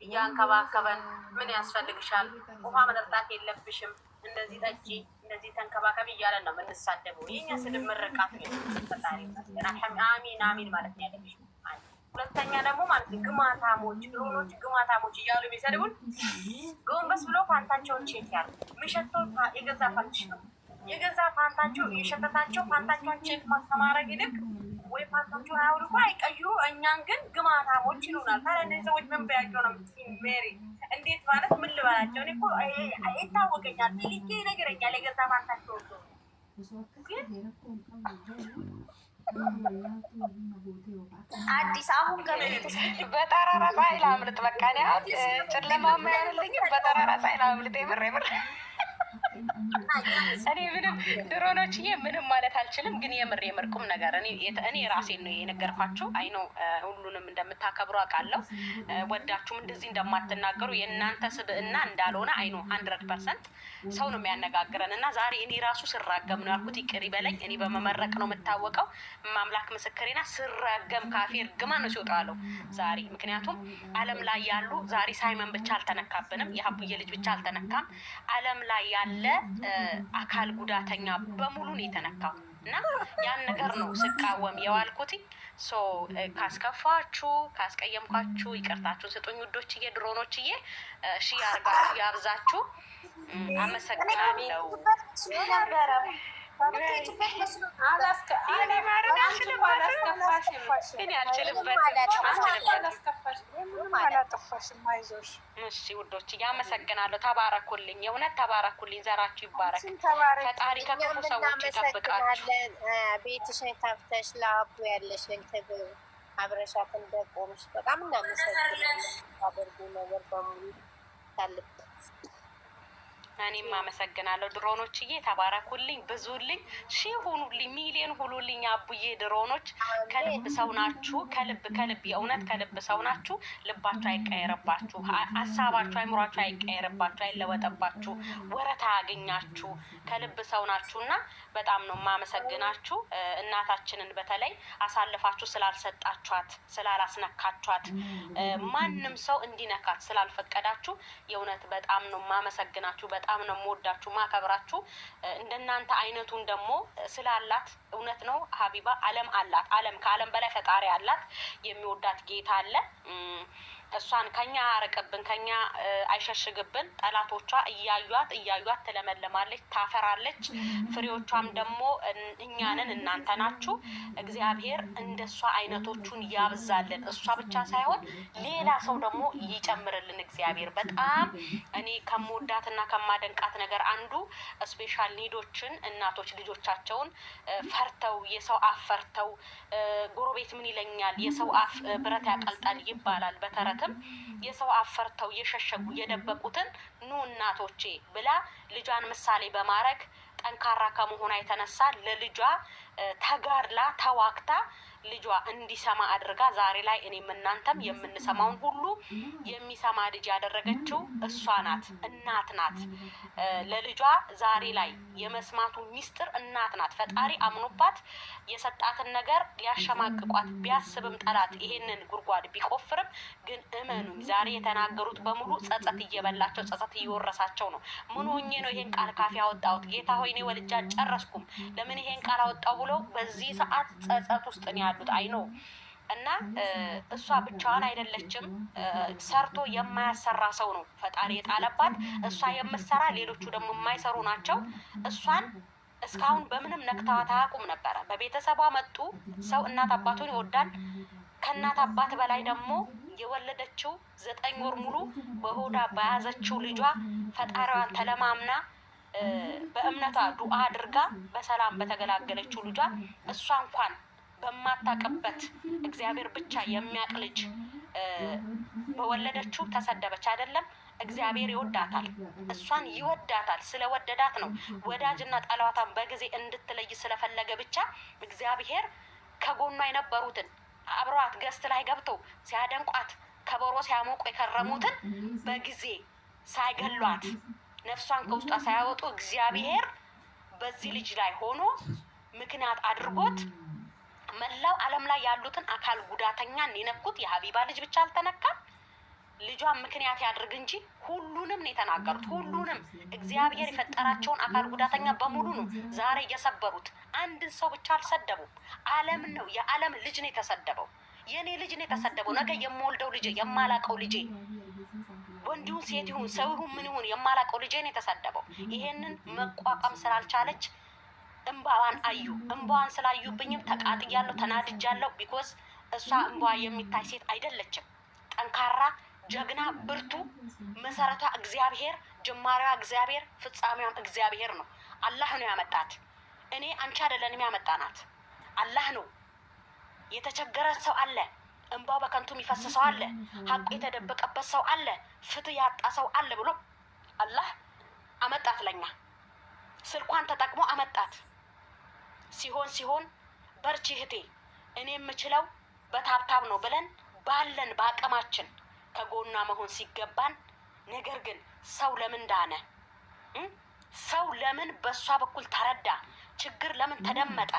እያንከባከበን ምን ያስፈልግሻል? ውሃ መጠጣት የለብሽም እንደዚህ ጠጪ እንደዚህ ተንከባከቢ እያለን ነው የምንሳደበው። የኛ ስድብ ምርቃት ነው። ፈጣሪ አሚን አሚን ማለት ነው ያለብሽ። ሁለተኛ ደግሞ ማለት ነው ግማታሞች ድሮኖች ግማታሞች እያሉ የሚሰድቡን ጎንበስ ብሎ ፓንታቸውን ቼክ ያሉ የሚሸተው የገዛ ፓንትሽ ነው። የገዛ ፓንታቸው የሸተታቸው ፓንታቸውን ቼክ ከማድረግ ይልቅ ወይ ፓንታቸውን አያውልቁ አይቀይሩ፣ እኛን ግን ግማታሞች ይሉናል። ታዲያ እነዚህ ሰዎች ምን በያቸው ነው ሜሪ? እንዴት ማለት ምን ልበላቸው? እኔ እኮ ይታወቀኛል፣ ሊኬ ነገረኛል። የገዛ ፓንታቸው ግን አዲስ አሁን በጠራራ ፀሐይ ላምልጥ። በቃ እኔ አሁን ጨለማ ማያልልኝም። በጠራራ ፀሐይ ላምልጥ። የምር እኔ ምንም ድሮኖችዬ ምንም ማለት አልችልም። ግን የምር ቁም ነገር እኔ ራሴን ነው የነገርኳቸው። አይ ነው ሁሉንም እንደምታከብሩ አውቃለሁ። ወዳችሁም እንደዚህ እንደማትናገሩ የእናንተ ስብዕና እንዳልሆነ አይ ነው 100% ሰው ነው የሚያነጋግረን። እና ዛሬ እኔ ራሱ ስራገም ነው ያልኩት። ይቅር ይበለኝ። እኔ በመመረቅ ነው የምታወቀው። ማምላክ ምስክሬና ስራገም ካፌ እርግማ ነው ሲወጣለው ዛሬ። ምክንያቱም ዓለም ላይ ያሉ ዛሬ ሳይመን ብቻ አልተነካብንም፣ የሀቡዬ ልጅ ብቻ አልተነካም። ዓለም ላይ ያለ አካል ጉዳተኛ በሙሉ ነው የተነካው። እና ያን ነገር ነው ስቃወም የዋልኩት። ካስከፋችሁ ካስቀየምኳችሁ ይቅርታችሁን ስጡኝ ውዶችዬ፣ ድሮኖችዬ። እሺ ያርጋችሁ ያብዛችሁ። አመሰግናለሁ። እሺ ውዶች አመሰግናለሁ። ተባረኩልኝ፣ የእውነት ተባረኩልኝ። ዘራችሁ ይባረክ። ፈጣሪ ከክፉ ሰዎች ይጠብቃችሁ። ቤትሽን ከፍተሽ ለአቡ ያለሽን ክብር አብረሻት እንደቆምሽ በጣም እናመሰግናለን። አድርጉ ነገር በሙሉ ታልቅ እኔም አመሰግናለሁ። ድሮኖችዬ ተባረኩልኝ፣ ብዙልኝ፣ ሺህ ሁኑልኝ፣ ሚሊዮን ሁኑልኝ። አቡዬ ድሮኖች ከልብ ሰው ናችሁ። ከልብ የእውነት ከልብ ሰው ናችሁ። ልባችሁ አይቀየርባችሁ፣ ሀሳባችሁ አይምሯችሁ አይቀየርባችሁ፣ አይለወጠባችሁ፣ ወረታ ያገኛችሁ ከልብ ሰው ናችሁና በጣም ነው ማመሰግናችሁ። እናታችንን በተለይ አሳልፋችሁ ስላልሰጣችኋት፣ ስላላስነካችኋት፣ ማንም ሰው እንዲነካት ስላልፈቀዳችሁ የእውነት በጣም ነው ማመሰግናችሁ። በጣም ነው የምወዳችሁ ማከብራችሁ። እንደናንተ አይነቱን ደግሞ ስላላት እውነት ነው ሀቢባ ዓለም አላት። ዓለም ከዓለም በላይ ፈጣሪ አላት። የሚወዳት ጌታ አለ። እሷን ከኛ አረቀብን፣ ከኛ አይሸሽግብን። ጠላቶቿ እያዩት ትለመለማለች፣ ታፈራለች። ፍሬዎቿም ደግሞ እኛንን እናንተ ናችሁ። እግዚአብሔር እንደሷ አይነቶቹን ያብዛልን። እሷ ብቻ ሳይሆን ሌላ ሰው ደግሞ ይጨምርልን እግዚአብሔር። በጣም እኔ ከመወዳትና ከማደንቃት ነገር አንዱ ስፔሻል ኒዶችን እናቶች ልጆቻቸውን ፈርተው የሰው አፍ ፈርተው ጎረቤት ምን ይለኛል የሰው አፍ ብረት ያቀልጣል ይባላል በተረት የሰው አፈርተው የሸሸጉ የደበቁትን ኑ እናቶቼ ብላ ልጇን ምሳሌ በማድረግ ጠንካራ ከመሆኗ የተነሳ ለልጇ ተጋድላ ተዋክታ ልጇ እንዲሰማ አድርጋ ዛሬ ላይ እኔም እናንተም የምንሰማውን ሁሉ የሚሰማ ልጅ ያደረገችው እሷ ናት። እናት ናት። ለልጇ ዛሬ ላይ የመስማቱ ሚስጥር እናት ናት። ፈጣሪ አምኖባት የሰጣትን ነገር ሊያሸማቅቋት ቢያስብም ጠላት ይሄንን ጉድጓድ ቢቆፍርም ግን እመኑኝ ዛሬ የተናገሩት በሙሉ ጸጸት እየበላቸው ጸጸት እየወረሳቸው ነው። ምን ሆኜ ነው ይሄን ቃል ካፌ አወጣሁት? ጌታ ሆይ እኔ ወልጄ አልጨረስኩም፣ ለምን ይሄን ቃል አወጣው ብለው በዚህ ሰዓት ጸጸት ውስጥ ነው ያሉት። አይ ነው እና እሷ ብቻዋን አይደለችም። ሰርቶ የማያሰራ ሰው ነው ፈጣሪ የጣለባት። እሷ የምትሰራ ሌሎቹ ደግሞ የማይሰሩ ናቸው። እሷን እስካሁን በምንም ነክተዋት አያውቁም ነበረ። በቤተሰቧ መጡ። ሰው እናት አባቱን ይወዳል። ከእናት አባት በላይ ደግሞ የወለደችው 9 ወር ሙሉ በሆዳ በያዘችው ልጇ ፈጣሪዋን ተለማምና በእምነቷ ዱዓ አድርጋ በሰላም በተገላገለችው ልጇ እሷ እንኳን በማታቀበት እግዚአብሔር ብቻ የሚያቅ ልጅ በወለደችው ተሰደበች። አይደለም እግዚአብሔር ይወዳታል፣ እሷን ይወዳታል። ስለወደዳት ነው ወዳጅና ጠላቷን በጊዜ እንድትለይ ስለፈለገ ብቻ እግዚአብሔር ከጎኗ የነበሩትን አብረዋት ገስት ላይ ገብተው ሲያደንቋት ከበሮ ሲያሞቁ የከረሙትን በጊዜ ሳይገሏት ነፍሷን ከውስጧ ሳያወጡ እግዚአብሔር በዚህ ልጅ ላይ ሆኖ ምክንያት አድርጎት መላው ዓለም ላይ ያሉትን አካል ጉዳተኛን የነኩት የሀቢባ ልጅ ብቻ አልተነካም። ልጇን ምክንያት ያድርግ እንጂ ሁሉንም ነው የተናገሩት። ሁሉንም እግዚአብሔር የፈጠራቸውን አካል ጉዳተኛ በሙሉ ነው ዛሬ እየሰበሩት። አንድን ሰው ብቻ አልሰደቡም። ዓለም ነው የዓለም ልጅ ነው የተሰደበው። የኔ ልጅ ነው የተሰደበው። ነገ የምወልደው ልጄ የማላቀው ልጄ ወንዲሁን ሴት ይሁን ሰው ይሁን ምን ይሁን የማላቀው ልጄ ነው የተሰደበው። ይሄንን መቋቋም ስላልቻለች እንባዋን አዩ። እንባዋን ስላዩብኝም ተቃጥያለሁ፣ ተናድጃለሁ። ቢኮዝ እሷ እንባዋ የሚታይ ሴት አይደለችም። ጠንካራ ጀግና ብርቱ መሰረቷ እግዚአብሔር፣ ጅማሬዋ እግዚአብሔር፣ ፍጻሜዋም እግዚአብሔር ነው። አላህ ነው ያመጣት። እኔ አንቺ አይደለንም ያመጣናት፣ አላህ ነው። የተቸገረ ሰው አለ፣ እንባው በከንቱ የሚፈስ ሰው አለ፣ ሀቁ የተደበቀበት ሰው አለ፣ ፍትህ ያጣ ሰው አለ ብሎ አላህ አመጣት። ለኛ ስልኳን ተጠቅሞ አመጣት። ሲሆን በርቺ እህቴ፣ እኔ የምችለው በታብታብ ነው ብለን ባለን በአቅማችን ከጎኗ መሆን ሲገባን፣ ነገር ግን ሰው ለምን ዳነ? ሰው ለምን በእሷ በኩል ተረዳ? ችግር ለምን ተደመጠ?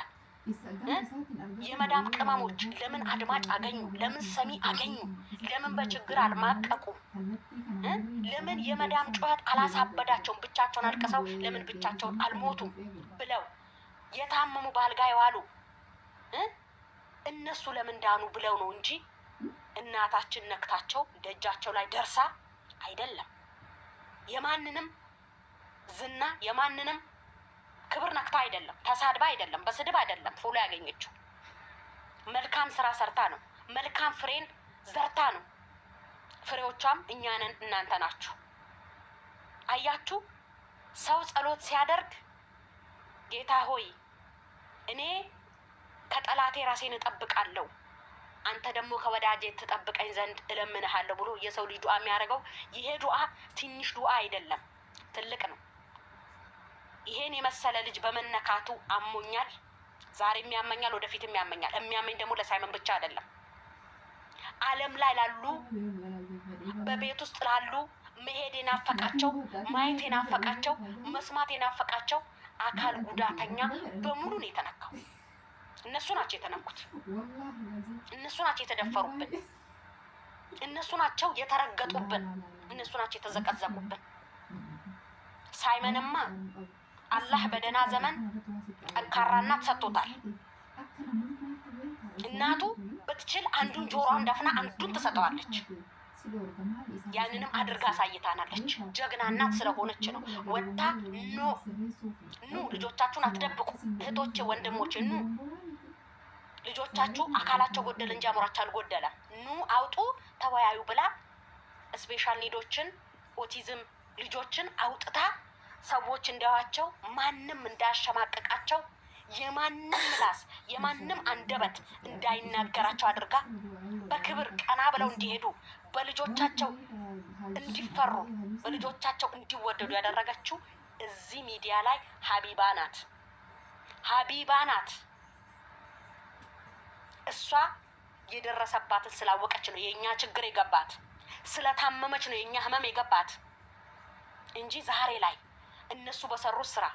የመዳም ቅመሞች ለምን አድማጭ አገኙ? ለምን ሰሚ አገኙ? ለምን በችግር አልማቀቁ? ለምን የመዳም ጩኸት አላሳበዳቸውም? ብቻቸውን አልቅሰው ለምን ብቻቸውን አልሞቱም ብለው የታመሙ ባልጋ የዋሉ እነሱ ለምን ዳኑ ብለው ነው እንጂ እናታችን ነክታቸው ደጃቸው ላይ ደርሳ አይደለም። የማንንም ዝና የማንንም ክብር ነክታ አይደለም፣ ተሳድባ አይደለም፣ በስድብ አይደለም። ፎሎ ያገኘችው መልካም ስራ ሰርታ ነው። መልካም ፍሬን ዘርታ ነው። ፍሬዎቿም እኛ ነን፣ እናንተ ናችሁ። አያችሁ፣ ሰው ጸሎት ሲያደርግ ጌታ ሆይ እኔ ከጠላቴ ራሴን እጠብቃለሁ፣ አንተ ደግሞ ከወዳጄ ትጠብቀኝ ዘንድ እለምንሃለሁ ብሎ የሰው ልጅ ዱዓ የሚያደርገው ይሄ ዱዓ ትንሽ ዱዓ አይደለም፣ ትልቅ ነው። ይሄን የመሰለ ልጅ በመነካቱ አሞኛል። ዛሬም ያመኛል፣ ወደፊትም ያመኛል። የሚያመኝ ደግሞ ለሳይመን ብቻ አይደለም። ዓለም ላይ ላሉ በቤት ውስጥ ላሉ መሄድ የናፈቃቸው፣ ማየት የናፈቃቸው፣ መስማት የናፈቃቸው አካል ጉዳተኛ በሙሉ ነው የተነካው። እነሱ ናቸው የተነኩት። እነሱ ናቸው የተደፈሩብን። እነሱ ናቸው የተረገጡብን። እነሱ ናቸው የተዘቀዘቁብን። ሳይመንማ አላህ በደህና ዘመን ጠንካራ እናት ሰጥቶታል። እናቱ ብትችል አንዱን ጆሮዋን ደፍና አንዱን ትሰጠዋለች። ያንንም አድርጋ አሳይታናለች። ጀግና እናት ስለሆነች ነው ወጣ ኑ ልጆቻችሁን አትደብቁ፣ እህቶቼ ወንድሞቼ ኑ ልጆቻችሁ አካላቸው ጎደለ እንጂ አእምሯቸው አልጎደለም፣ ኑ አውጡ ተወያዩ ብላ ስፔሻል ኒዶችን ኦቲዝም ልጆችን አውጥታ ሰዎች እንዲያዋቸው ማንም እንዳያሸማቀቃቸው የማንም ምላስ የማንም አንደበት እንዳይናገራቸው አድርጋ በክብር ቀና ብለው እንዲሄዱ በልጆቻቸው እንዲፈሩ በልጆቻቸው እንዲወደዱ ያደረገችው እዚህ ሚዲያ ላይ ሀቢባ ናት። ሀቢባ ናት። እሷ የደረሰባትን ስላወቀች ነው የኛ ችግር የገባት፣ ስለታመመች ነው የኛ ህመም የገባት እንጂ ዛሬ ላይ እነሱ በሰሩት ስራ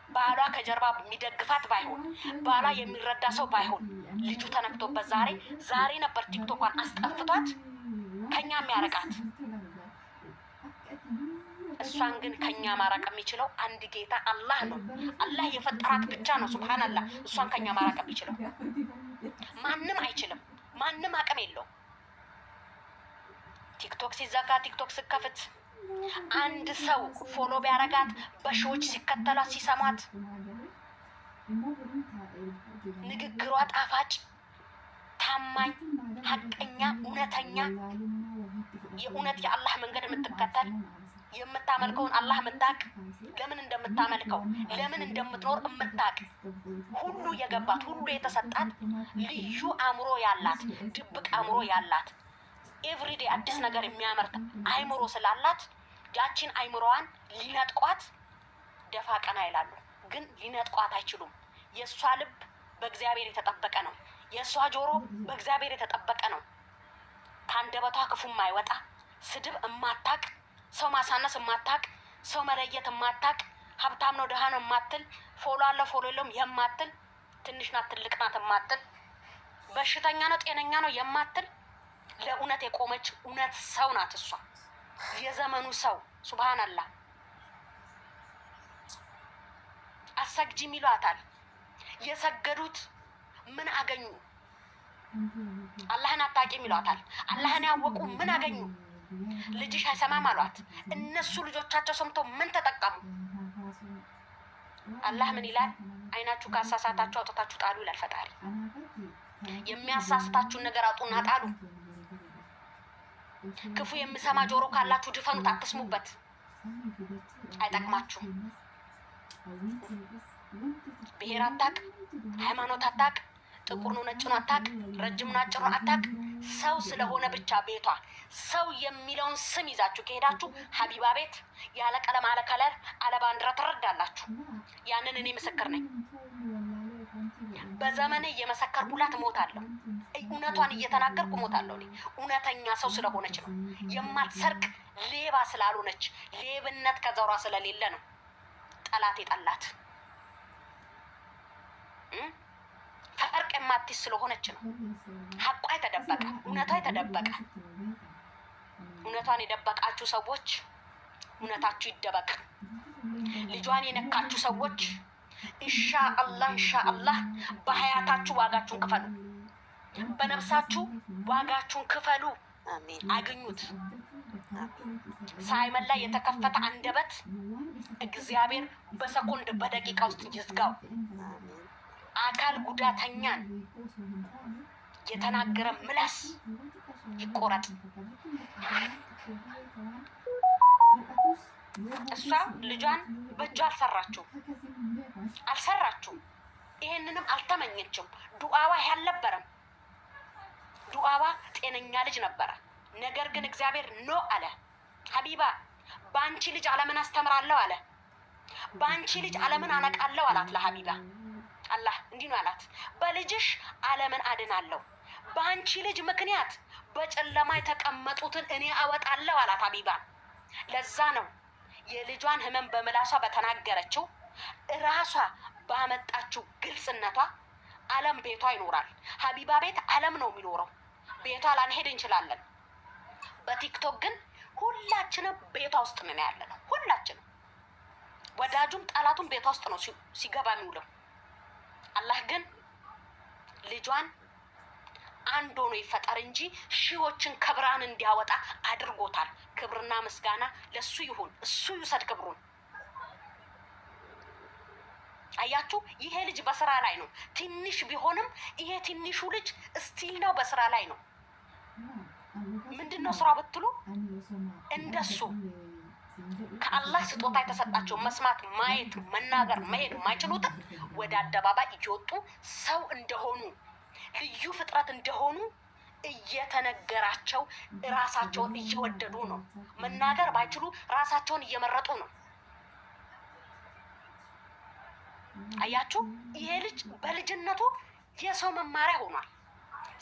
ባሏ ከጀርባ የሚደግፋት ባይሆን ባሏ የሚረዳ ሰው ባይሆን ልጁ ተነክቶበት ዛሬ ነበር ቲክቶኳን አስጠፍቷት ከኛ የሚያረቃት። እሷን ግን ከኛ ማራቅ የሚችለው አንድ ጌታ አላህ ነው። አላህ የፈጠራት ብቻ ነው ሱብሃንአላህ እሷን ከኛ ማራቅ የሚችለው። ማንም አይችልም። ማንም አቅም የለው። ቲክቶክ ሲዘጋ ቲክቶክ ስከፍት አንድ ሰው ፎሎ ቢያረጋት በሺዎች ሲከተሏት ሲሰማት ንግግሯ ጣፋጭ፣ ታማኝ፣ ሀቀኛ፣ እውነተኛ የእውነት የአላህ መንገድ የምትከተል የምታመልከውን አላህ የምታቅ ለምን እንደምታመልከው ለምን እንደምትኖር የምታቅ ሁሉ የገባት ሁሉ የተሰጣት ልዩ አእምሮ ያላት ድብቅ አእምሮ ያላት ኤቭሪዴ አዲስ ነገር የሚያመርት አይምሮ ስላላት ያቺን አይምሮዋን ሊነጥቋት ደፋ ቀና ይላሉ። ግን ሊነጥቋት አይችሉም። የእሷ ልብ በእግዚአብሔር የተጠበቀ ነው። የእሷ ጆሮ በእግዚአብሔር የተጠበቀ ነው። ከአንደበቷ ክፉ የማይወጣ ስድብ እማታቅ፣ ሰው ማሳነስ እማታቅ፣ ሰው መለየት እማታቅ፣ ሀብታም ነው ድሃ ነው የማትል፣ ፎሎ አለ ፎሎ የለውም የማትል፣ ትንሽ ናት ትልቅ ናት የማትል፣ በሽተኛ ነው ጤነኛ ነው የማትል ለእውነት የቆመች እውነት ሰው ናት እሷ። የዘመኑ ሰው ሱብሃንአላህ። አሰግጂም ይሏታል። የሰገዱት ምን አገኙ? አላህን አታውቂም ይሏታል። አላህን ያወቁ ምን አገኙ? ልጅሽ አይሰማም አሏት። እነሱ ልጆቻቸው ሰምተው ምን ተጠቀሙ? አላህ ምን ይላል? አይናችሁ ካሳሳታችሁ አውጥታችሁ ጣሉ ይላል ፈጣሪ። የሚያሳስታችሁን ነገር አውጡና ጣሉ። ክፉ የሚሰማ ጆሮ ካላችሁ ድፈኑት፣ አትስሙበት፣ አይጠቅማችሁም። ብሔር አታቅ፣ ሃይማኖት አታቅ፣ ጥቁር ነው ነጭ ነው አታቅ፣ ረጅም ነው አጭር ነው አታቅ። ሰው ስለሆነ ብቻ ቤቷ ሰው የሚለውን ስም ይዛችሁ ከሄዳችሁ ሀቢባ ቤት ያለ ቀለም አለ ከለር አለ ባንዲራ ትረዳላችሁ። ያንን እኔ ምስክር ነኝ። በዘመኔ እየመሰከርኩላት እሞታለሁ። እውነቷን እየተናገርኩ እሞታለሁ። እኔ እውነተኛ ሰው ስለሆነች ነው። የማትሰርቅ ሌባ ስላልሆነች፣ ሌብነት ከዘሯ ስለሌለ ነው ጠላት የጠላት። ፈርቅ የማትይዝ ስለሆነች ነው። ሀቋ የተደበቀ፣ እውነቷ የተደበቀ። እውነቷን የደበቃችሁ ሰዎች እውነታችሁ ይደበቅ። ልጇን የነካችሁ ሰዎች ኢንሻአላህ ኢንሻአላህ በሀያታችሁ ዋጋችሁን ክፈሉ። በነፍሳችሁ ዋጋችሁን ክፈሉ። አግኙት። ሳይመን ላይ የተከፈተ አንደበት እግዚአብሔር በሰኮንድ በደቂቃ ውስጥ ይዝጋው። አካል ጉዳተኛን የተናገረ ምላስ ይቆረጥ። እሷ ልጇን በእጇ አልሰራችውም። ይሄንንም አልተመኘችም። ዱዓዋ ያልነበረም ዱዓዋ ጤነኛ ልጅ ነበረ። ነገር ግን እግዚአብሔር ኖ አለ። ሀቢባ በአንቺ ልጅ ዓለምን አስተምራለሁ አለ። በአንቺ ልጅ ዓለምን አነቃለሁ አላት ለሀቢባ። አላህ እንዲህ ነው አላት፣ በልጅሽ ዓለምን አድናለሁ፣ በአንቺ ልጅ ምክንያት በጨለማ የተቀመጡትን እኔ አወጣለሁ አላት ሀቢባን። ለዛ ነው የልጇን ህመም በምላሷ በተናገረችው ራሷ ባመጣችው ግልጽነቷ ዓለም ቤቷ ይኖራል። ሀቢባ ቤት ዓለም ነው የሚኖረው። ቤቷ ላንሄድ እንችላለን። በቲክቶክ ግን ሁላችንም ቤቷ ውስጥ ነን ያለነው። ሁላችንም ወዳጁም ጠላቱም ቤቷ ውስጥ ነው ሲገባ የሚውለው። አላህ ግን ልጇን አንድ ሆኖ ይፈጠር እንጂ ሺዎችን ከብርሃን እንዲያወጣ አድርጎታል። ክብርና ምስጋና ለሱ ይሁን፣ እሱ ይውሰድ ክብሩን። አያችሁ፣ ይሄ ልጅ በስራ ላይ ነው። ትንሽ ቢሆንም ይሄ ትንሹ ልጅ እስቲል ነው በስራ ላይ ነው። ምንድነው ስራው ብትሉ እንደሱ ከአላህ ስጦታ የተሰጣቸው መስማት፣ ማየት፣ መናገር፣ መሄድ የማይችሉትን ወደ አደባባይ እየወጡ ሰው እንደሆኑ ልዩ ፍጥረት እንደሆኑ እየተነገራቸው ራሳቸውን እየወደዱ ነው። መናገር ባይችሉ ራሳቸውን እየመረጡ ነው። አያችሁ፣ ይሄ ልጅ በልጅነቱ የሰው መማሪያ ሆኗል።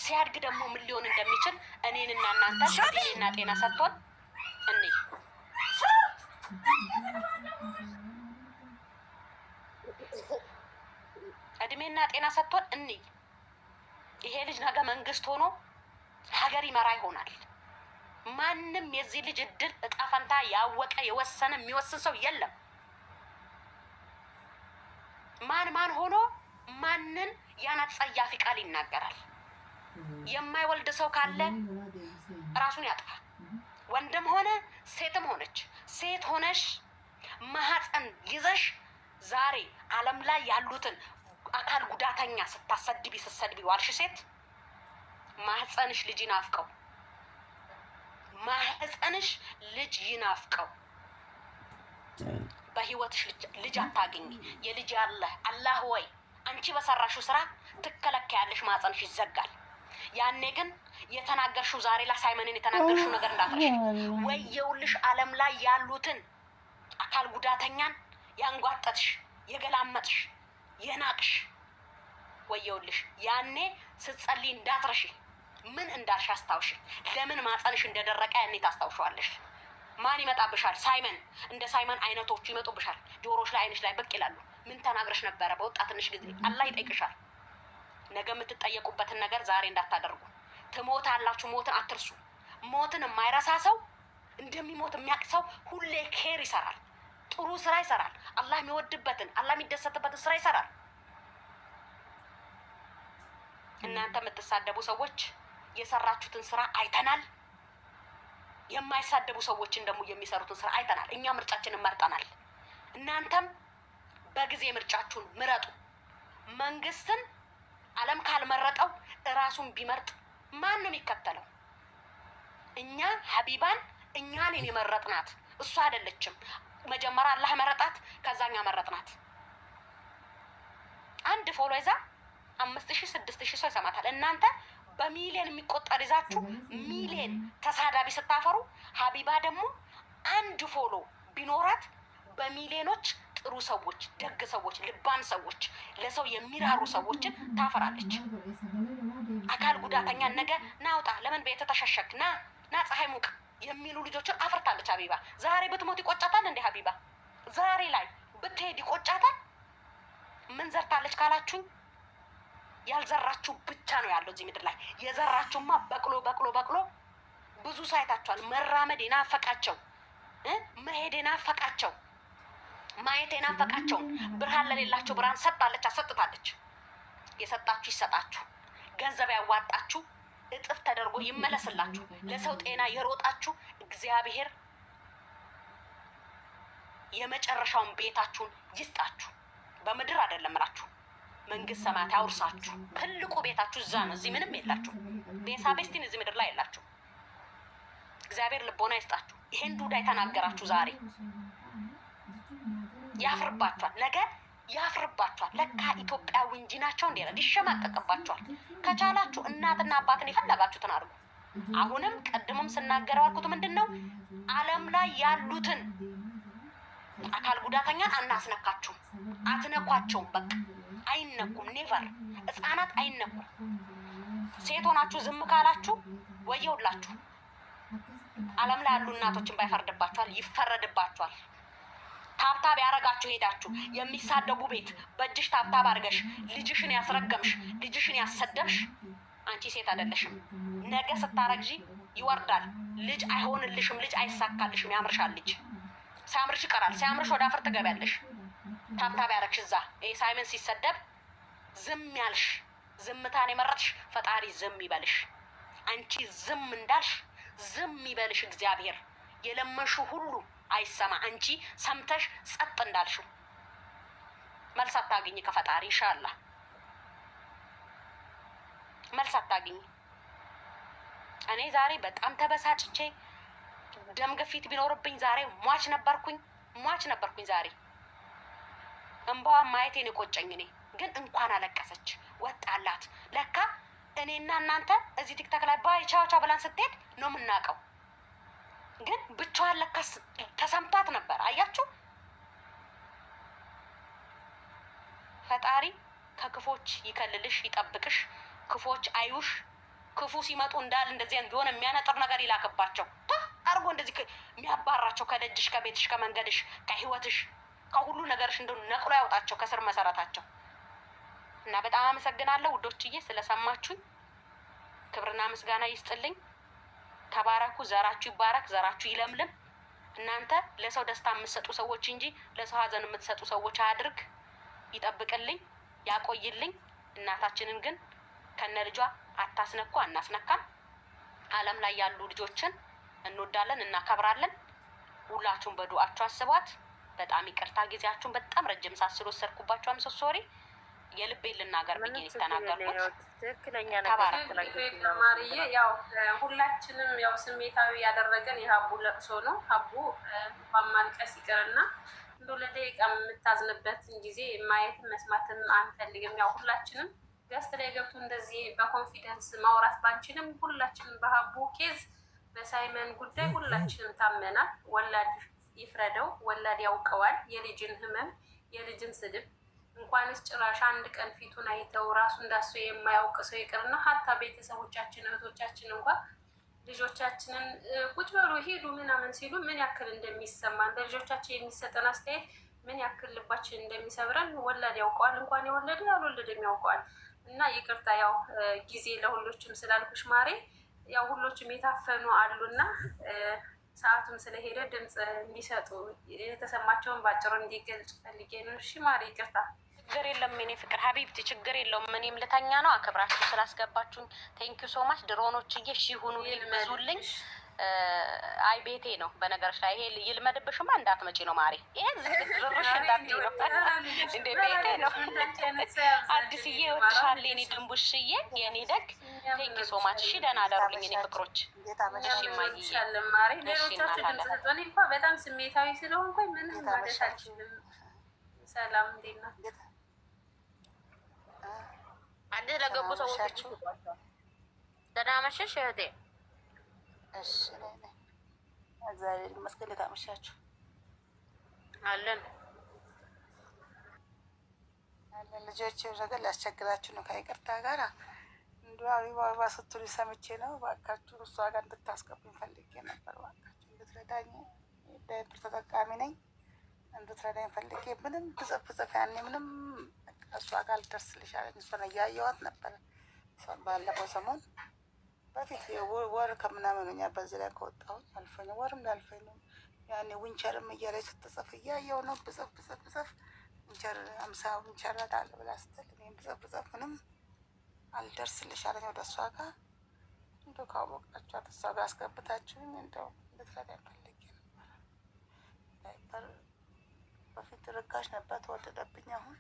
ሲያድግ ደግሞ ምን ሊሆን እንደሚችል እኔንና እናንተ እድሜና ጤና ሰጥቶን እኔ እድሜና ጤና ሰጥቶን እኔ ይሄ ልጅ ነገ መንግስት ሆኖ ሀገር ይመራ ይሆናል። ማንም የዚህ ልጅ እድል እጣ ፈንታ ያወቀ የወሰነ የሚወስን ሰው የለም። ማን ሆኖ ማንን ያናት ጸያፊ ቃል ይናገራል? የማይወልድ ሰው ካለ ራሱን ያጥፋ። ወንድም ሆነ ሴትም ሆነች፣ ሴት ሆነሽ ማህፀን ይዘሽ ዛሬ ዓለም ላይ ያሉትን አካል ጉዳተኛ ስትሰድቢ ዋልሽ ሴት፣ ማህፀንሽ ልጅ ይናፍቀው። ማህፀንሽ ልጅ ይናፍቀው። በህይወትሽ ልጅ አታገኝ። የልጅ ያለ አላህ ወይ አንቺ በሰራሽው ስራ ትከለከያለሽ፣ ማህፀንሽ ይዘጋል። ያኔ ግን የተናገርሽው ዛሬ ላይ ሳይመንን የተናገርሽው ነገር እንዳትረሽ። ወየውልሽ ዓለም ላይ ያሉትን አካል ጉዳተኛን ያንጓጠጥሽ፣ የገላመጥሽ፣ የናቅሽ ወየውልሽ። ያኔ ስትጸልይ እንዳትረሽ። ምን እንዳልሽ አስታውሽ። ለምን ማህፀንሽ እንደደረቀ ያኔ ታስታውሻለሽ። ማን ይመጣብሻል? ሳይመን። እንደ ሳይመን አይነቶቹ ይመጡብሻል። ጆሮሽ ላይ አይንሽ ላይ ብቅ ይላሉ። ምን ተናግረሽ ነበረ በወጣትንሽ ጊዜ? አላህ ይጠይቅሻል። ነገ የምትጠየቁበትን ነገር ዛሬ እንዳታደርጉ። ትሞታላችሁ። ሞትን አትርሱ። ሞትን የማይረሳ ሰው እንደሚሞት የሚያውቅ ሰው ሁሌ ኬር ይሰራል፣ ጥሩ ስራ ይሰራል፣ አላህ የሚወድበትን አላህ የሚደሰትበትን ስራ ይሰራል። እናንተ የምትሳደቡ ሰዎች የሰራችሁትን ስራ አይተናል። የማይሳደቡ ሰዎችን ደግሞ የሚሰሩትን ስራ አይተናል። እኛ ምርጫችንን መርጠናል። እናንተም በጊዜ ምርጫችሁን ምረጡ። መንግስትን ዓለም ካልመረጠው እራሱን ቢመርጥ ማን ነው የሚከተለው? እኛ ሀቢባን እኛን የመረጥናት እሷ አይደለችም። መጀመሪያ አላህ መረጣት፣ ከዛኛ መረጥናት። አንድ ፎሎ ይዛ 5000 6000 ሰው ይሰማታል። እናንተ በሚሊዮን የሚቆጠር ይዛችሁ ሚሊዮን ተሳዳቢ ስታፈሩ፣ ሀቢባ ደግሞ አንድ ፎሎ ቢኖራት በሚሊዮኖች ጥሩ ሰዎች፣ ደግ ሰዎች፣ ልባም ሰዎች፣ ለሰው የሚራሩ ሰዎችን ታፈራለች። አካል ጉዳተኛ ነገ ናውጣ ለምን ቤተ ተሸሸክ ና ፀሐይ ሙቅ የሚሉ ልጆችን አፍርታለች ሀቢባ። ዛሬ ብትሞት ይቆጫታል እንዴ? ሀቢባ ዛሬ ላይ ብትሄድ ይቆጫታል? ምን ዘርታለች ካላችሁኝ፣ ያልዘራችሁ ብቻ ነው ያለው እዚህ ምድር ላይ። የዘራችሁማ በቅሎ በቅሎ በቅሎ ብዙ ሳይታችኋል። መራመድ የናፈቃቸው መሄድ የናፈቃቸው ማየት የናፈቃቸውን ብርሃን ለሌላቸው ብርሃን ሰጣለች፣ አሰጥታለች። የሰጣችሁ ይሰጣችሁ፣ ገንዘብ ያዋጣችሁ እጥፍ ተደርጎ ይመለስላችሁ። ለሰው ጤና የሮጣችሁ እግዚአብሔር የመጨረሻውን ቤታችሁን ይስጣችሁ። በምድር አይደለም እላችሁ፣ መንግስት ሰማያት ያውርሳችሁ። ትልቁ ቤታችሁ እዛ ነው። እዚህ ምንም የላችሁ። ቤሳቤስቲን እዚህ ምድር ላይ የላችሁ። እግዚአብሔር ልቦና ይስጣችሁ። ይሄን ዱዳ የተናገራችሁ ዛሬ ያፍርባችኋል፣ ነገ ያፍርባችኋል። ለካ ኢትዮጵያዊ እንጂ ናቸው እንዴ? ይሸማቀቅባችኋል። ከቻላችሁ እናትና አባትን የፈለጋችሁትን አድርጉ። አሁንም ቀድሞም ስናገረው አልኩት፣ ምንድን ነው ዓለም ላይ ያሉትን አካል ጉዳተኛን አናስነካችሁም፣ አትነኳቸውም። በቃ አይነኩም። ኔቨር። ህፃናት አይነኩም። ሴት ሆናችሁ ዝም ካላችሁ ወየውላችሁ። ዓለም ላይ ያሉ እናቶችን ባይፈርድባችኋል፣ ይፈረድባችኋል። ታብታብ ያረጋችሁ ሄዳችሁ የሚሳደቡ ቤት በእጅሽ ታብታብ አድርገሽ ልጅሽን ያስረገምሽ፣ ልጅሽን ያሰደብሽ አንቺ ሴት አይደለሽም። ነገ ስታረግዢ ይወርዳል። ልጅ አይሆንልሽም፣ ልጅ አይሳካልሽም። ያምርሻል። ልጅ ሲያምርሽ ይቀራል። ሲያምርሽ ወደ አፈር ትገቢያለሽ። ታብታብ ያረግሽ እዛ ሳይመን ሲሰደብ ዝም ያልሽ፣ ዝምታን የመረጥሽ ፈጣሪ ዝም ይበልሽ። አንቺ ዝም እንዳልሽ ዝም ይበልሽ እግዚአብሔር። የለመንሹ ሁሉ አይሰማ። አንቺ ሰምተሽ ጸጥ እንዳልሽው መልስ አታገኝ ከፈጣሪ። ኢንሻአላህ መልስ አታገኝ። እኔ ዛሬ በጣም ተበሳጭቼ ደም ግፊት ቢኖርብኝ ዛሬ ሟች ነበርኩኝ። ዛሬ እንባዋ ማየቴን የቆጨኝ። እኔ ግን እንኳን አለቀሰች ወጣላት። ለካ እኔና እናንተ እዚህ ቲክታክ ላይ ባይ ቻው ቻው ብላን ስትሄድ ነው የምናውቀው። ግን ብቻዋን ለካስ ተሰምቷት ነበር። አያችሁ፣ ፈጣሪ ከክፎች ይከልልሽ፣ ይጠብቅሽ። ክፎች አዩሽ። ክፉ ሲመጡ እንዳል እንደዚህ እንደሆነ የሚያነጥር ነገር ይላክባቸው አርጎ እንደዚህ የሚያባራቸው ከደጅሽ፣ ከቤትሽ፣ ከመንገድሽ፣ ከህይወትሽ፣ ከሁሉ ነገርሽ እንደሆነ ነቅሎ ያውጣቸው ከስር መሰረታቸው። እና በጣም አመሰግናለሁ ውዶችዬ ስለሰማችሁኝ። ክብርና ምስጋና ይስጥልኝ። ተባረኩ። ዘራችሁ ይባረክ፣ ዘራችሁ ይለምልም። እናንተ ለሰው ደስታ የምትሰጡ ሰዎች እንጂ ለሰው ሀዘን የምትሰጡ ሰዎች አድርግ። ይጠብቅልኝ፣ ያቆይልኝ። እናታችንን ግን ከነ ልጇ አታስነኩ፣ አናስነካም። ዓለም ላይ ያሉ ልጆችን እንወዳለን፣ እናከብራለን። ሁላችሁም በዱአችሁ አስቧት። በጣም ይቅርታ ጊዜያችሁን በጣም ረጅም ሰዓት ስለወሰድኩባችሁ አምሶሶሪ። የልቤን ልናገር ብዬ የተናገርኩት ትክክለኛ ነገር ማርዬ። ያው ሁላችንም ያው ስሜታዊ ያደረገን የሀቡ ለቅሶ ነው። ሀቡ እንኳን ማልቀስ ይቅርና እንደው ለደቂቃ የምታዝንበትን ጊዜ ማየትም መስማትም አንፈልግም። ያው ሁላችንም ገስት ላይ ገብቶ እንደዚህ በኮንፊደንስ ማውራት ባንችልም ሁላችንም በሀቡ ኬዝ በሳይመን ጉዳይ ሁላችንም ታመናል። ወላድ ይፍረደው፣ ወላድ ያውቀዋል። የልጅን ህመም የልጅን ስድብ እንኳንስ ጭራሽ አንድ ቀን ፊቱን አይተው ራሱ እንዳሱ የማያውቅ ሰው ይቅርና ሀታ ቤተሰቦቻችን እህቶቻችን እንኳን ልጆቻችንን ቁጭ በሉ ሄዱ ምናምን ሲሉ ምን ያክል እንደሚሰማን በልጆቻችን የሚሰጠን አስተያየት ምን ያክል ልባችን እንደሚሰብረን ወላድ ያውቀዋል። እንኳን የወለደ ያልወለደም ያውቀዋል። እና ይቅርታ ያው ጊዜ ለሁሎችም ስላልኩሽ ማሬ። ያው ሁሎችም የታፈኑ አሉና ሰዓቱም ስለሄደ ድምፅ እንዲሰጡ የተሰማቸውን ባጭሩ እንዲገልጽ ፈልጌ ነው። እሺ ማሬ ይቅርታ። ችግር የለም የኔ ፍቅር ሀቢብቲ፣ ችግር የለውም። እኔም ልተኛ ነው። አክብራችሁ ስላስገባችሁኝ ቴንኪዩ ሶ ማች። ድሮኖችዬ ሺ ሁኑ ብዙልኝ። አይ ቤቴ ነው በነገሮች ላይ ይሄ ይልመድብሽማ እንዳትመጪ ነው ማሪ። ይሄ ዝርሽ እንዳትዪ ነው እንደ ቤቴ ነው። አዲስዬ ወጥሻል የኔ ድንቡሽዬ የኔ ደግ። ቴንኪዩ ሶ ማች። እሺ ደህና አደሩልኝ የኔ ፍቅሮች። ማሪ ሌሎቻችሁ ድምጽ ስጡኝ። እንኳ በጣም ስሜታዊ ስለሆንኩኝ ምንም ማለት አልችልም። ሰላም እንዴት ናት? አዲስ ለገቡ ሰዎች ደህና መሸሽ እህቴ። እሺ እግዚአብሔር ይመስገን። እንዴት አመሻችሁ? አለን ልጆች ነገር ሊያስቸግራችሁ ነው ከይቅርታ ጋር እንዲ አቢባ ስትሉ ሰምቼ ነው። እባካችሁ እሷ ጋር እንድታስገቡኝ ፈልጌ ነበር። እባካችሁ እንድትረዳኝ፣ ዳይፐር ተጠቃሚ ነኝ፣ እንድትረዳኝ ፈልጌ ምንም ብጽፍ ያኔ ምንም እሷ ጋር ልደርስልሽ አለኝ። እሷን እያየኋት ነበረ ባለፈው ሰሞን በፊት ወር ከምናምን ሆኛ በዚህ ላይ ከወጣሁኝ አልፈኝ ወርም ላልፈኝ ነው። ያኔ ዊንቸርም እያለች ስትጽፍ እያየው ነው። ብጽፍ ዊንቸር 50 ዊንቸር አለ ብላ ስትል እኔም ብጽፍ ምንም አልደርስልሽ አለኝ ወደ እሷ ጋር። እንደው ካወቃችኋት እሷ ጋር አስገብታችሁኝ እንደው እንድትረዳኝ ፈልጌ ነበር። ዳይፐር በፊት ርካሽ ነበር ተወደደብኝ። አሁን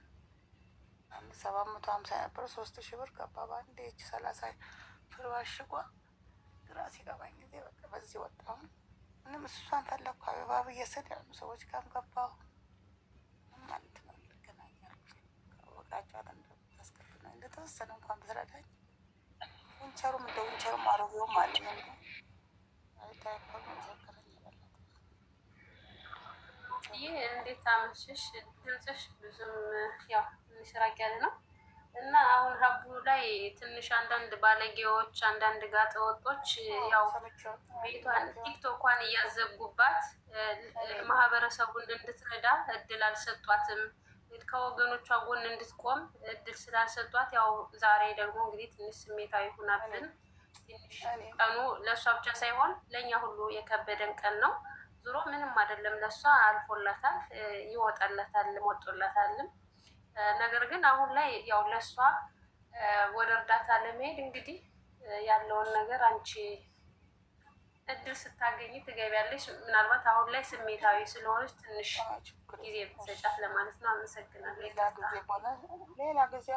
750 ነበር 3000 ብር ገባ በአንዴ። 30 ፍርዋሽጓ ግራ ሲገባኝ ጊዜ በቃ በዚህ ወጣሁ። ምንም እሷን ፈለግኩ አበባ ብዬ ስል ያሉ ሰዎች ጋር ገባሁ ማለት ነው። ልገናኛል ካወቃችኋት እንደምታስገብና እንደተወሰነ እንኳን ብትረዳኝ። ውንቸሩም እንደ ውንቸሩም አሮጌውም አለኝ እንደ አይታይኮ መዘከረኝ ይበላል። ይህ እንዴት አመሸሽ? ድምፅሽ ብዙም ያው ትንሽ ራቅ ያለ ነው እና አሁን ሀቡ ላይ ትንሽ አንዳንድ ባለጌዎች አንዳንድ ጋጠወጦች ያው ቤቷን ቲክቶኳን እያዘጉባት ማህበረሰቡን እንድትረዳ እድል አልሰጧትም። ከወገኖቿ ጎን እንድትቆም እድል ስላልሰጧት ያው ዛሬ ደግሞ እንግዲህ ትንሽ ስሜታዊ ሆናብን። ቀኑ ለእሷ ብቻ ሳይሆን ለእኛ ሁሉ የከበደን ቀን ነው። ዙሮ ምንም አይደለም፣ ለእሷ አልፎላታል፣ ይወጣላታል፣ ሞጦላታልም። ነገር ግን አሁን ላይ ያው ለእሷ ወደ እርዳታ ለመሄድ እንግዲህ ያለውን ነገር አንቺ እድል ስታገኝ ትገቢያለሽ። ምናልባት አሁን ላይ ስሜታዊ ስለሆነች ትንሽ ጊዜ ብትሰጫት ለማለት ነው። አመሰግናለሁ። ሌላ ጊዜ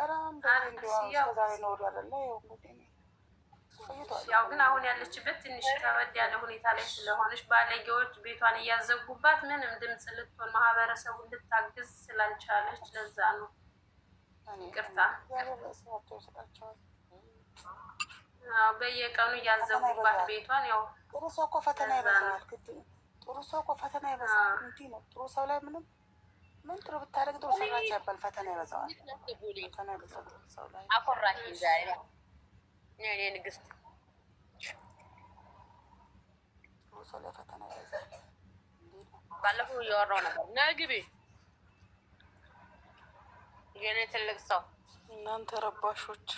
ዛሬ ኖር ያለ ያው ግን አሁን ያለችበት ትንሽ ከበድ ያለ ሁኔታ ላይ ስለሆነች ባለጌዎች ቤቷን እያዘጉባት ምንም ድምፅ ልትሆን ማህበረሰቡ ልታግዝ ስላልቻለች ለዛ ነው። ይቅርታ። በየቀኑ እያዘጉባት ቤቷን ያው ጥሩ ሰው እኮ ፈተና ይበዛዋል። ጥሩ ሰው እኮ ፈተና ይበዛዋል። እንዲህ ነው ጥሩ ሰው ላይ ምንም ምን ጥሩ ብታደርግ ጥሩ ሰራች ያባል ፈተና ይበዛዋል። ፈተና ይበዛዋል ጥሩ ሰው ላይ አኮራሽ ዛሬ እኔ ንግስት ጥሩ ሰው ላይ ፈተና ይበዛዋል። ባለፈው እያወራሁ ነበር። ነግቢ የኔ ትልቅ ሰው እናንተ ረባሾች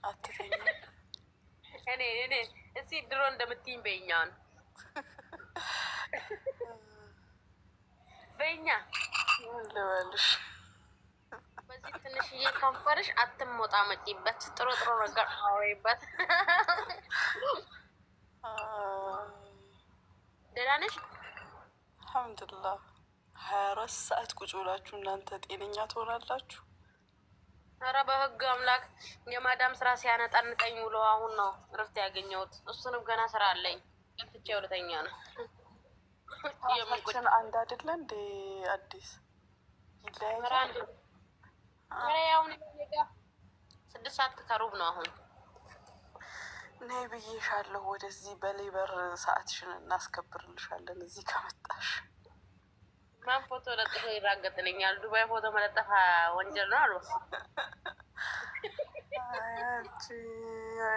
አትተኙ። እኔ እስኪ ድሮ እንደምትይኝ በእኛውን በእኛ ልበልሽ በዚህ ትንሽዬ ከንፈርሽ አትሞጣ መጪበት ጥሩ ነገር አውሪበት። ደህና ነሽ? አልሐምዱሊላህ። 24 ሰዓት ቁጭ ብላችሁ እናንተ ጤነኛ ትሆናላችሁ? ኧረ በህግ አምላክ የማዳም ስራ ሲያነጣንቀኝ ውሎ አሁን ነው እረፍት ያገኘሁት። እሱንም ገና ስራ አለኝ። ፍቼ ሁለተኛ ነው የምንቁጭ አንድ አይደለ እንዴ? አዲስ ይለያያል። አሁን 6 ሰዓት ከሩብ ነው አሁን። ነይ ብዬሻለሁ። ወደዚህ በሌበር ሰዓትሽን እናስከብርልሻለን እዚህ ከመጣሽ። ማን ፎቶ ለጥፎ ይራገጥልኛል? ዱባይ ፎቶ መለጠፍ ወንጀል ነው አሉ።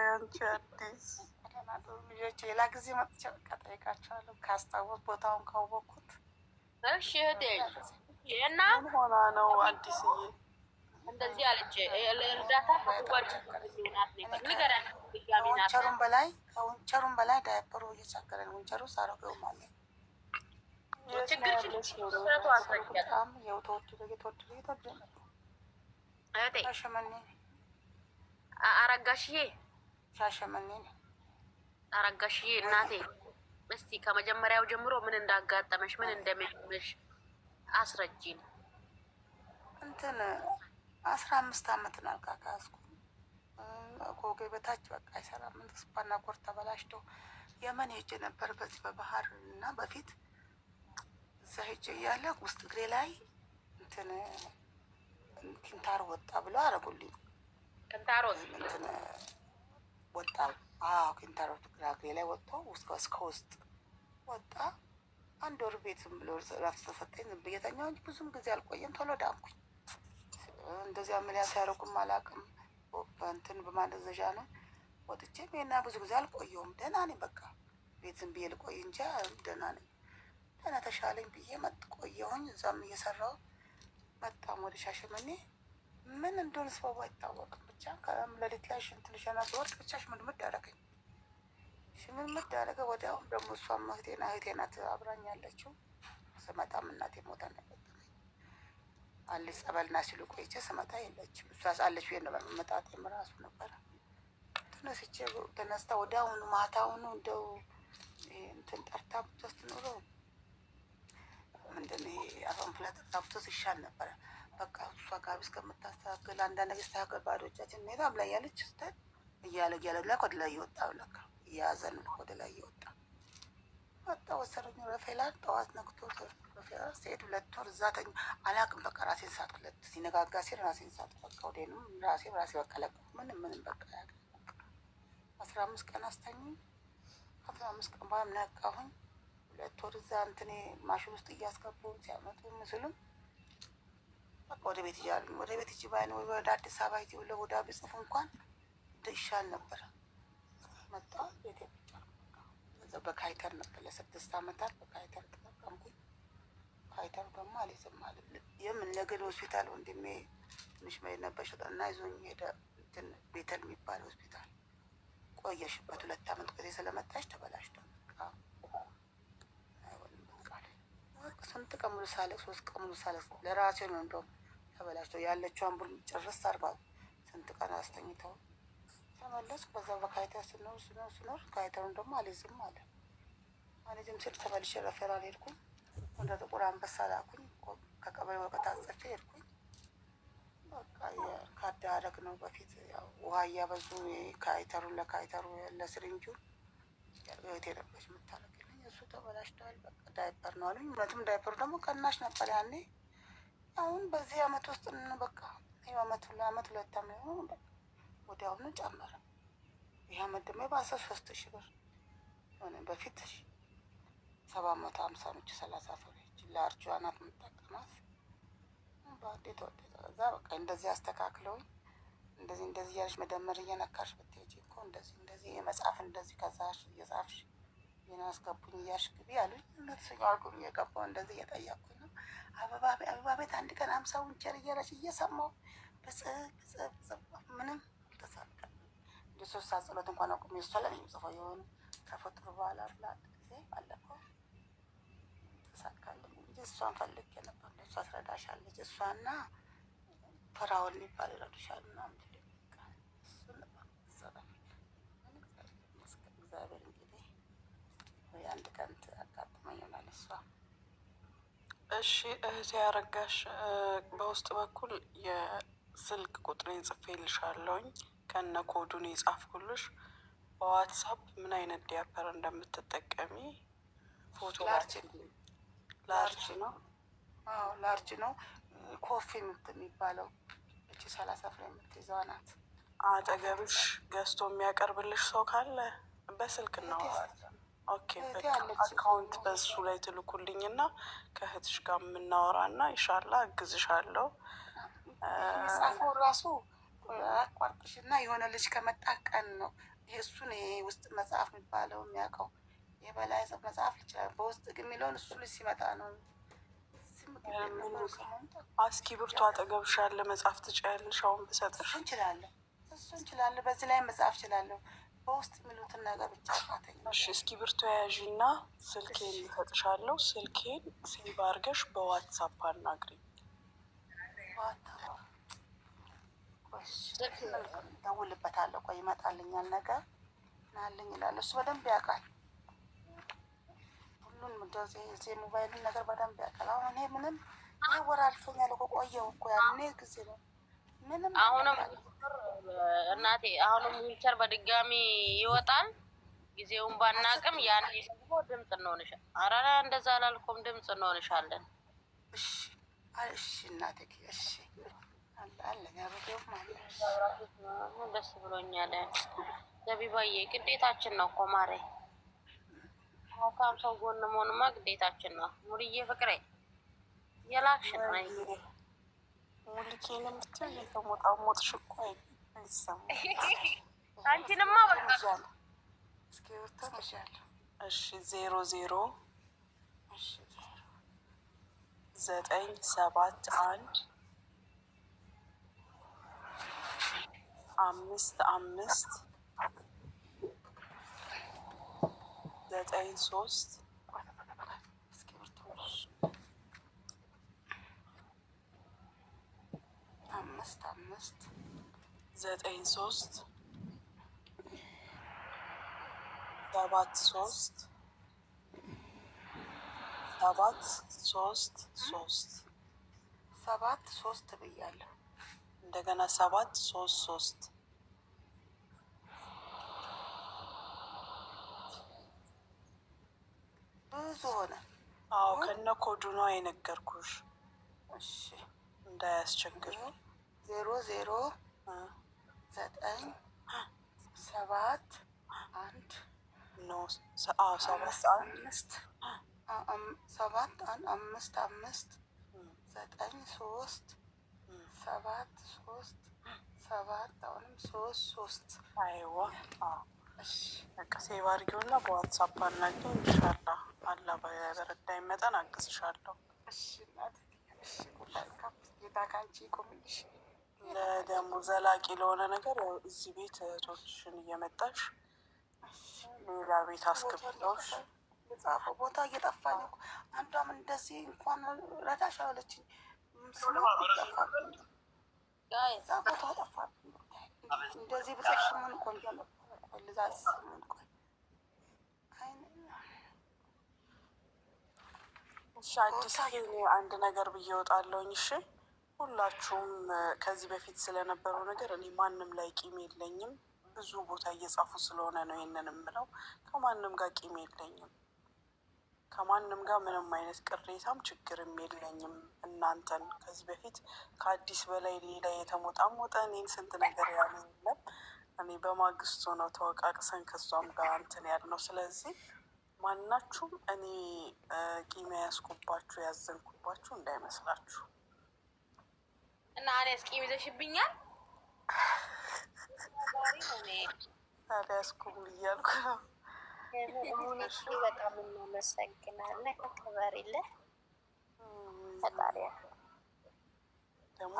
አንቺ አዲስ ልጆች ሌላ ጊዜ መጥቼ በቃ ጠይቃቸዋለሁ ካስታወቅ ቦታውን ካወቅኩት። እሺ እህቴ እና ምን ሆና ነው አዲስዬ? እንደዚህ አለች። ለእርዳታ ከጓደኞች ናት ነበር ንገረን ብያሚና ከዊንቸሩም በላይ ዳይፐሩ እየቸገረን ዊንቸሩ ሳረገው ማለት ችግር በጣም እየተወደደ ሻሸመኔ አረጋሽዬ ሻሸመኔ አረጋሽዬ እናቴ እስቲ ከመጀመሪያው ጀምሮ ምን እንዳጋጠመሽ ምን እንደሚያምሽ አስረጂን። እንትን 15 ዓመት ነው አልጋ ከያዝኩ ኮጌ በታች በቃ አይሰራም። ስፓና ኮር ተበላሽቶ የመን ሄጄ ነበር በዚህ በባህር እና በፊት እዛ ሄጄ እያለ ውስጥ እግሬ ላይ እንትን ኪንታሮ ወጣ ብሎ አረጉልኝ። ኪንታሮ እንትን ወጣ። ኪንታሮ እግሬ ላይ ወጥቶ እስከ ውስጥ ወጣ። አንድ ወር ቤት ዝም ብሎ እረፍት ተሰጠኝ። ዝም ብዬ ተኛሁ እንጂ ብዙም ጊዜ አልቆየም። ቶሎ ዳንኩኝ። እንደዚያ ምን ያሳያረቁም አላውቅም። በእንትን በማደዘዣ ነው ወጥቼ እና ብዙ ጊዜ አልቆየሁም። ደህና ነኝ። በቃ ቤት ዝም ብዬ ልቆይ እንጂ ደህና ነኝ። ደህና ተሻለኝ ብዬ ቆየሁኝ። እዛም እየሰራሁ መጣም ወደ ሻሸመኔ። ምን እንደሆነ ስበቡ አይታወቅም። ብቻ ከሌሊት ላይ ሽንት ልሸና ስወርድ ብቻ ሽምድምድ አደረገኝ። ሽምድምድ አደረገ። ወዲያውም ደግሞ እሷም እህቴ ናት አብራኝ ያለችው። ስመጣም እናቴ ሞታ ነው የገጠመኝ። አለች ጸበልና ሲሉ ቆይቼ ስመጣ የለችም። እሷ አለች ብዬ ነበር መጣጤም ራሱ ነበረ። ተነስታ ወዲያውኑ ማታውኑ እንደው እንትን ጠርታ ብትወስድ ኖሮ ምንድን አሮንፕላ ጠርታ ብትወስድ ይሻል ነበረ። በቃ እሷ ጋር እስከምታስተካክል አንዳንድ ነገር ስተካከል ባዶቻችን ሜዳ ብላ ያለች ስተን እያለ ላይ ወደ ላይ እየወጣ ለካ እያዘን ወደ ላይ እየወጣ ወጣ። ወሰረኝ ረፌላን ጠዋት ነክቶ ረፌላን ስሄድ 2 ወር እዛ ተኝ አላውቅም። በቃ ራሴን ሳት ሲነጋጋ ሲል ራሴን ሳት በቃ ወዴንም ራሴ በቃ ለቀ ምንም በቃ 15 ቀን አስተኝ። 15 ቀን በኋላ ነቃሁኝ። 2 ወር እዛ እንትኔ ማሽን ውስጥ እያስገቡ ሲያመጡ ምስሉም በቃ ወደ ቤት እያሉኝ ወደ ቤት እጅ ባይነ ወይ ወደ አዲስ አበባ ይዤ ወደ ጽፉ እንኳን ይሻል ነበር። መጣ ቤት በካይተር ነበር ለ6 ዓመታት በካይተር ተጠቀምኩኝ። ካይተር ደግሞ አልይዝም አለ። የምን ነገድ ሆስፒታል ወንድሜ ትንሽ መሄድ ነበር እና ይዞኝ ሄደ። እንትን ቤተል የሚባል ሆስፒታል ቆየሽበት 2 ዓመት ጊዜ ስለመጣሽ ተበላሽቷል። ስንት ቀን ሙሉ ሳለቅስ 3 ቀን ሙሉ ሳለቅስ ለራሴ ነው እንደውም ተበላሽቶ ያለችውን ቡል ጭርስ አርባ ስንት ቀን አስተኝተው ተመለስኩ። በዛ በካይተር ስኖር ካይተሩን ደግሞ አልይዝም አለ። አልይዝም ስል ተመልሼ ረፌራል ሄድኩኝ። ወደ ጥቁር አንበሳ ላኩኝ። ከቀበሌ ወረቀት አጽፌ ሄድኩኝ። በቃ የካርድ አደረግ ነው በፊት ያው ውሃ እያበዙ ካይተሩን ለካይተሩ ለስሪንጁ እህቴ ነበረች የምታደርግልኝ። እሱ ተበላሽተዋል። በቃ ዳይፐር ነው አሉኝ። እውነትም ዳይፐሩ ደግሞ ቀናሽ ነበር ያኔ። አሁን በዚህ አመት ውስጥ በቃ ይኸው አመት 2 ዓመት ነው ወዲያውኑ ጨመረ። ይህ አመት ደግሞ የባሰ 3,000 ብር ሆነ። በፊት 750 ነች 30 ፍሬች ለአርጇ ናት የምጠቀማት በአንዴ ተወደደ። እዛ በቃ እንደዚህ አስተካክለውኝ እንደዚህ እያለች መደመር እየነካሽ ብትሄጂ እኮ እንደዚህ የመጽሐፍ እንደዚህ ከዛሽ እየጻፍሽ የናስገቡኝ እያልሽ ግቢ አሉኝ። እነሱ አልኩኝ የገባው እንደዚህ እየጠየቅኩኝ ነው። አበባ ቤት አንድ ቀን 50 ዊንቸር እያለች እየሰማሁ ብጽፍ ምንም አልተሳካም። እንደ 3 ሰዓት ጸሎት እንኳን አቁሜ እሷ ለኔ ጽፈው የሆኑ ከፈጥሮ በኋላ ብላ ጊዜ ባለፈው ተሳካልኝ እንጂ እሷን ፈልጌ ነበር። እሷ ትረዳሻለች እሷና ፈራውን ሊባል ይረዱሻል ምናምን እግዚአብሔር እንግዲህ አንድ ቀን አጋጥመኝ ይሆናል እሷ። እሺ እህቴ ያረጋሽ በውስጥ በኩል የስልክ ቁጥሬን ጽፌልሻለሁኝ ከነ ኮዱን የጻፍኩልሽ። በዋትሳፕ ምን አይነት ዲያፐር እንደምትጠቀሚ ፎቶ ላርጅ ነው። አዎ ላርጅ ነው። ኮፊ የሚባለው እቺ 30 ፍሬ የምትይዘዋ ናት። አጠገብሽ ገዝቶ የሚያቀርብልሽ ሰው ካለ በስልክ ነው። ኦኬ አካውንት በሱ ላይ ትልኩልኝ እና ከእህትሽ ጋር የምናወራ እና ይሻላ እግዝሻለሁ። ጻፈው ራሱ አቋርጥሽ እና የሆነ ልጅ ከመጣ ቀን ነው እሱን ውስጥ መጽሐፍ የሚባለው የሚያውቀው የበላይ መጽሐፍ ይችላል። በውስጥ ግን የሚለውን እሱ ልጅ ሲመጣ ነው አስኪ ብርቱ አጠገብሽ ያለ መጽሐፍ ትችያለሽ? አሁን ብሰጥሽ እንችላለሁ፣ እሱ እንችላለሁ። በዚህ ላይ መጽሐፍ እችላለሁ። በውስጥ የሚሉትን ነገር ብቻ ፋተኝ። እሺ እስኪ ብርቱ ያዥና ስልኬን እሰጥሻለሁ። ስልኬን ሴቭ አድርገሽ በዋትሳፕ አናግሪኝ። ደውልበታለሁ። ቆይ ይመጣልኛል ነገር ናለኝ ይላል። እሱ በደንብ ያውቃል ሁሉን እንደዚህ የሞባይልን ነገር በደንብ ያውቃል። አሁን እኔ ምንም ወር አልፎኛል እኮ ቆየሁ እኮ ያኔ ጊዜ ነው። ምንም አሁንም እናቴ አሁንም ዊልቸር በድጋሚ ይወጣል። ጊዜውን ባናቅም ያኔ ደግሞ ድምፅ እንሆንሻለን። ኧረ እንደዛ አላልኩም፣ ድምፅ እንሆንሻለን። እሺ እናቴ እሺ አለኝ አብሬው ማለት ደስ ብሎኛል። ዘቢባዬ ግዴታችን ነው እኮ ማሬ። መልካም ሰው ጎን መሆንማ ግዴታችን ነው። ሙልዬ ፍቅሬ የላክሽ ነው። ሙልኬንም ብትል የተሞጣሞጥሽ እኮ አይሰማም። አንቺንማ በቃ እስኪ ወጣሻለሁ። እሺ 00 971 55 93 5 93 73 7 ብያለሁ። እንደገና 733 ብዙ ሆነ። አዎ ከነ ኮዱ ነው የነገርኩሽ። እሺ እንዳያስቸግር 00 9 7 1 ነው 7 5 7 5 5 9 3 7 3 7 አሁንም 3 3 አይዋ በቃ ሴቭ አድርጊውና በዋትሳፕ አናግሪኝ። ኢንሻላህ አላህ በረዳኝ መጠን አግዝሻለሁ። ጌታ ካንቺ ይቁምልሽ። ደግሞ ዘላቂ ለሆነ ነገር እዚህ ቤት እህቶችሽን እየመጣሽ ሌላ ቤት አስገብተውሽ የጻፈው ቦታ እየጠፋኝ እኮ አንዷም እንደዚህ እንኳን ረዳሽ አለችኝ። ቦታ ጠፋብኝ። እንደዚህ ብጽፍ ምን ቆንጆ ነበር። ልዛዝ ምን ቆይ እሺ አዲስ እኔ አንድ ነገር ብዬ እወጣለሁኝ። እሺ ሁላችሁም ከዚህ በፊት ስለነበረው ነገር እኔ ማንም ላይ ቂም የለኝም። ብዙ ቦታ እየጻፉ ስለሆነ ነው ይሄንን የምለው። ከማንም ጋር ቂም የለኝም። ከማንም ጋር ምንም አይነት ቅሬታም ችግርም የለኝም። እናንተን ከዚህ በፊት ከአዲስ በላይ ሌላ የተሞጣሞጠ እኔን ስንት ነገር ያለ የለም። እኔ በማግስቱ ነው ተወቃቅሰን ከሷም ጋር እንትን ያልነው። ስለዚህ ማናችሁም እኔ ቂም ያስኩባችሁ ያዘንኩባችሁ እንዳይመስላችሁ እና እኔ ቂም ይዘሽብኛል አልያዝኩም እያልኩ ነው። በጣም እናመሰግናለን። ክበሪልን ፈጣሪ ደግሞ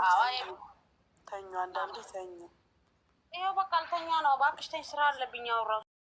ተኙ፣ አንዳንዴ ተኙ። ይኸው በቃ አልተኛ ነው። እባክሽ ተኝ፣ ስራ አለብኝ አውራ